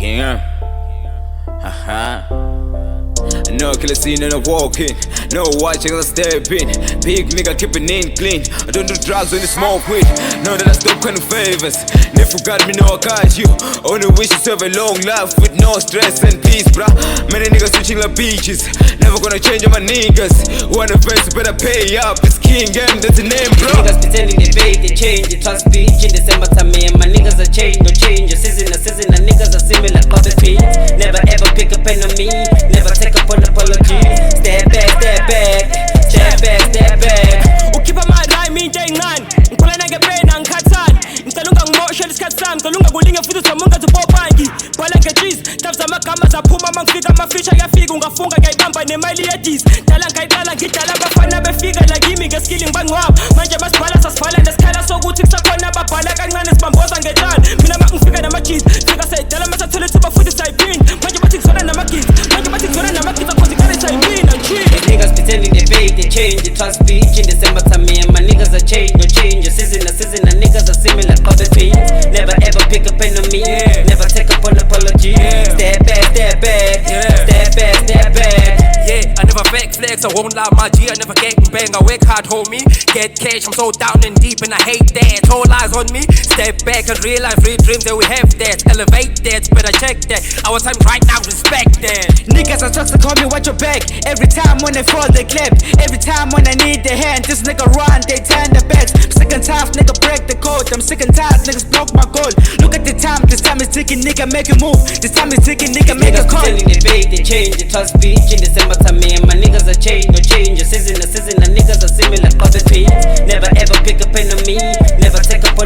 King, no killer scene and I walk in. No watching, I step in. Big nigga keep it in clean. I don't do drugs when I smoke weed. Know that I stop kind of favors. Never got me, no I got you. Only wish you serve a long life with no stress and peace, bruh. Many niggas switching like beaches. Never gonna change on my niggas. Wanna face, better pay up. It's King M, that's the name, bro. Niggas pretending they fake, they change. They trust speech in December time. Me and my niggas are change, no change. Season, niggas are similar copy beats. Never ever pick a pen on me. Never take up an apology. Step back, step back. Step back, step back. Ukhipha amarhyme into encane ngikhula nangebena ngikhathana ngicela ungangimoshe isikhathi sami ngicela ungakulinge futhi uzama ungazipopangi bhala ngecheese tabs amagama zaphuma mangifika amafisha kuyafika ungafunga ngiyayibamba nemali yedis dala ngayiqala ngidala abafana befika la kimi ngeskilling bangcwaba manje masibhala sasibhala nesikhala sokuthi kusakhona ababhala kancane sibamboza ngethala mina mangifika namajis fika sayidala masathole thuba futhi sayiphinda manje bathi ngizona namagis manje bathi ngizona namagis akhozi ngale sayiphinda niggas pretending they fake, they change. They trust speech in December time. Me and my niggas are change, no change. Season, niggas are similar copy beats. Never ever pick a pen on me. Never take up an apology. Step back, step back. Step back, step back. Yeah, I never fake flex, I won't lie my G, I never get bang, I work hard homie. Get cash, I'm so down and deep and I hate that. All eyes on me, step back and realize real dreams that we have that. Elevate that, better check that. Our time right now, respect that. Niggas are just to call me watch your back. Every time when they fall they clap. Every time when I need their hand, this nigga run, they turn their backs. I'm sick and tired, nigga break the code. I'm sick and tired, niggas block my goal. Look at the time, this time is ticking, nigga make a move. This time is ticking, nigga make a call. Pretending they fake, they change. They trust speech in December time. Me and my niggas are change, no change. Season, niggas are similar copy beats. Never ever pick a pen on me. Never take up